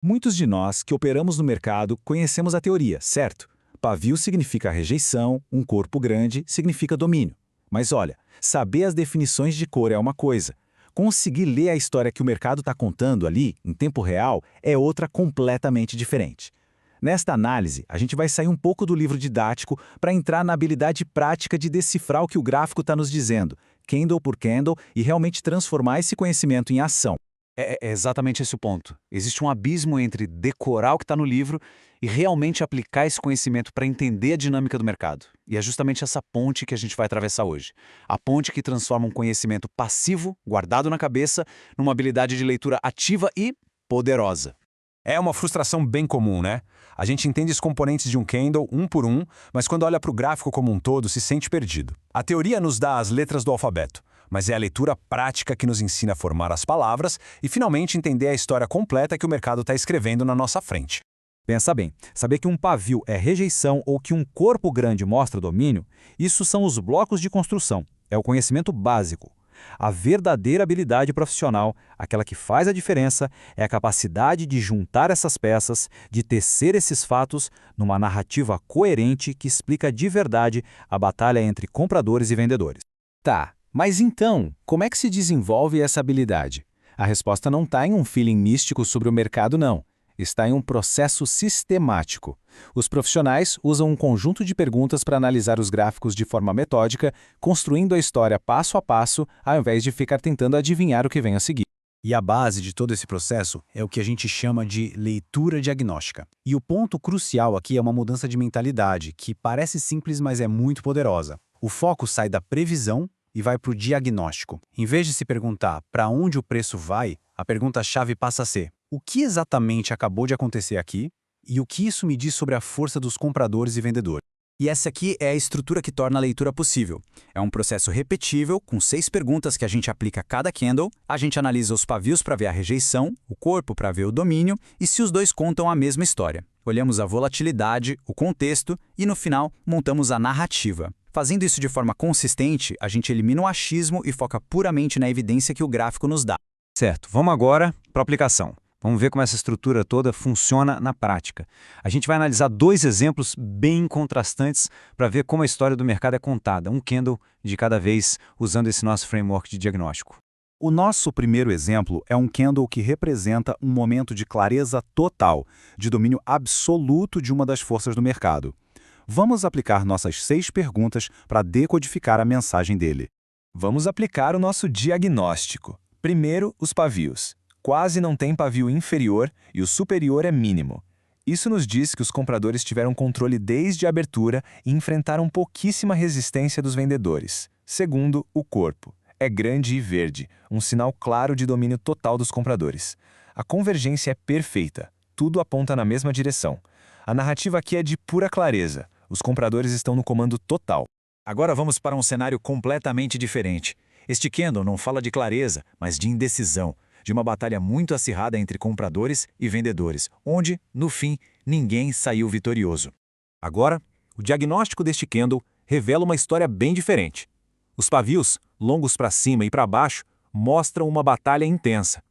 Muitos de nós que operamos no mercado conhecemos a teoria, certo? Pavio significa rejeição, um corpo grande significa domínio. Mas olha, saber as definições de cor é uma coisa. Conseguir ler a história que o mercado está contando ali, em tempo real, é outra completamente diferente. Nesta análise, a gente vai sair um pouco do livro didático para entrar na habilidade prática de decifrar o que o gráfico está nos dizendo, candle por candle, e realmente transformar esse conhecimento em ação. É exatamente esse o ponto. Existe um abismo entre decorar o que está no livro e realmente aplicar esse conhecimento para entender a dinâmica do mercado. E é justamente essa ponte que a gente vai atravessar hoje. A ponte que transforma um conhecimento passivo, guardado na cabeça, numa habilidade de leitura ativa e poderosa. É uma frustração bem comum, né? A gente entende os componentes de um candle um por um, mas quando olha para o gráfico como um todo, se sente perdido. A teoria nos dá as letras do alfabeto, mas é a leitura prática que nos ensina a formar as palavras e finalmente entender a história completa que o mercado está escrevendo na nossa frente. Pensa bem, saber que um pavio é rejeição ou que um corpo grande mostra domínio, isso são os blocos de construção, é o conhecimento básico. A verdadeira habilidade profissional, aquela que faz a diferença, é a capacidade de juntar essas peças, de tecer esses fatos numa narrativa coerente que explica de verdade a batalha entre compradores e vendedores. Tá, mas então, como é que se desenvolve essa habilidade? A resposta não está em um feeling místico sobre o mercado, não. Está em um processo sistemático. Os profissionais usam um conjunto de perguntas para analisar os gráficos de forma metódica, construindo a história passo a passo, ao invés de ficar tentando adivinhar o que vem a seguir. E a base de todo esse processo é o que a gente chama de leitura diagnóstica. E o ponto crucial aqui é uma mudança de mentalidade, que parece simples, mas é muito poderosa. O foco sai da previsão e vai para o diagnóstico. Em vez de se perguntar para onde o preço vai, a pergunta-chave passa a ser: o que exatamente acabou de acontecer aqui e o que isso me diz sobre a força dos compradores e vendedores? E essa aqui é a estrutura que torna a leitura possível. É um processo repetível, com 6 perguntas que a gente aplica a cada candle, a gente analisa os pavios para ver a rejeição, o corpo para ver o domínio e se os dois contam a mesma história. Olhamos a volatilidade, o contexto e, no final, montamos a narrativa. Fazendo isso de forma consistente, a gente elimina o achismo e foca puramente na evidência que o gráfico nos dá. Certo, vamos agora para a aplicação. Vamos ver como essa estrutura toda funciona na prática. A gente vai analisar 2 exemplos bem contrastantes para ver como a história do mercado é contada, um candle de cada vez, usando esse nosso framework de diagnóstico. O nosso primeiro exemplo é um candle que representa um momento de clareza total, de domínio absoluto de uma das forças do mercado. Vamos aplicar nossas 6 perguntas para decodificar a mensagem dele. Vamos aplicar o nosso diagnóstico. Primeiro, os pavios. Quase não tem pavio inferior e o superior é mínimo. Isso nos diz que os compradores tiveram controle desde a abertura e enfrentaram pouquíssima resistência dos vendedores. Segundo, o corpo. É grande e verde, um sinal claro de domínio total dos compradores. A convergência é perfeita, tudo aponta na mesma direção. A narrativa aqui é de pura clareza, os compradores estão no comando total. Agora vamos para um cenário completamente diferente. Este candle não fala de clareza, mas de indecisão, de uma batalha muito acirrada entre compradores e vendedores, onde, no fim, ninguém saiu vitorioso. Agora, o diagnóstico deste candle revela uma história bem diferente. Os pavios, longos para cima e para baixo, mostram uma batalha intensa.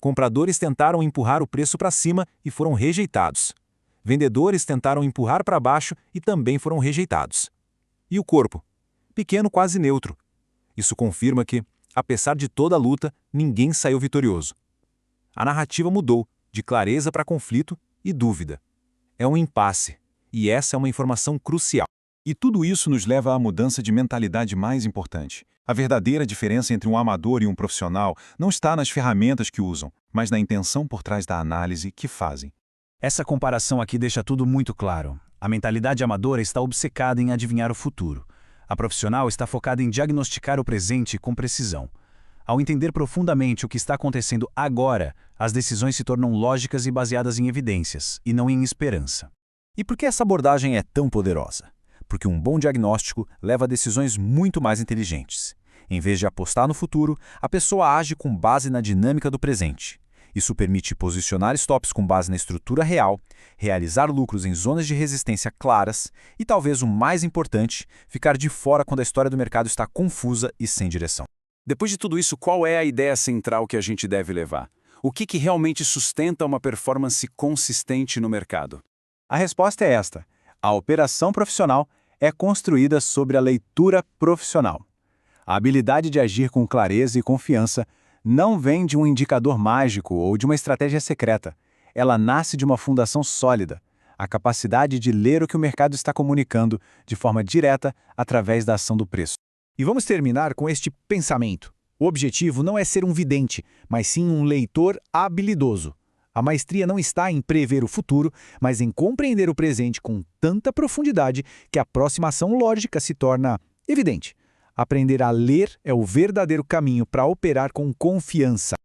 Compradores tentaram empurrar o preço para cima e foram rejeitados. Vendedores tentaram empurrar para baixo e também foram rejeitados. E o corpo? Pequeno, quase neutro. Isso confirma que, apesar de toda a luta, ninguém saiu vitorioso. A narrativa mudou, de clareza para conflito e dúvida. É um impasse, e essa é uma informação crucial. E tudo isso nos leva à mudança de mentalidade mais importante. A verdadeira diferença entre um amador e um profissional não está nas ferramentas que usam, mas na intenção por trás da análise que fazem. Essa comparação aqui deixa tudo muito claro. A mentalidade amadora está obcecada em adivinhar o futuro. A profissional está focada em diagnosticar o presente com precisão. Ao entender profundamente o que está acontecendo agora, as decisões se tornam lógicas e baseadas em evidências, e não em esperança. E por que essa abordagem é tão poderosa? Porque um bom diagnóstico leva a decisões muito mais inteligentes. Em vez de apostar no futuro, a pessoa age com base na dinâmica do presente. Isso permite posicionar stops com base na estrutura real, realizar lucros em zonas de resistência claras e, talvez o mais importante, ficar de fora quando a história do mercado está confusa e sem direção. Depois de tudo isso, qual é a ideia central que a gente deve levar? O que realmente sustenta uma performance consistente no mercado? A resposta é esta: a operação profissional é construída sobre a leitura profissional. A habilidade de agir com clareza e confiança não vem de um indicador mágico ou de uma estratégia secreta. Ela nasce de uma fundação sólida, a capacidade de ler o que o mercado está comunicando de forma direta através da ação do preço. E vamos terminar com este pensamento. O objetivo não é ser um vidente, mas sim um leitor habilidoso. A maestria não está em prever o futuro, mas em compreender o presente com tanta profundidade que a aproximação lógica se torna evidente. Aprender a ler é o verdadeiro caminho para operar com confiança.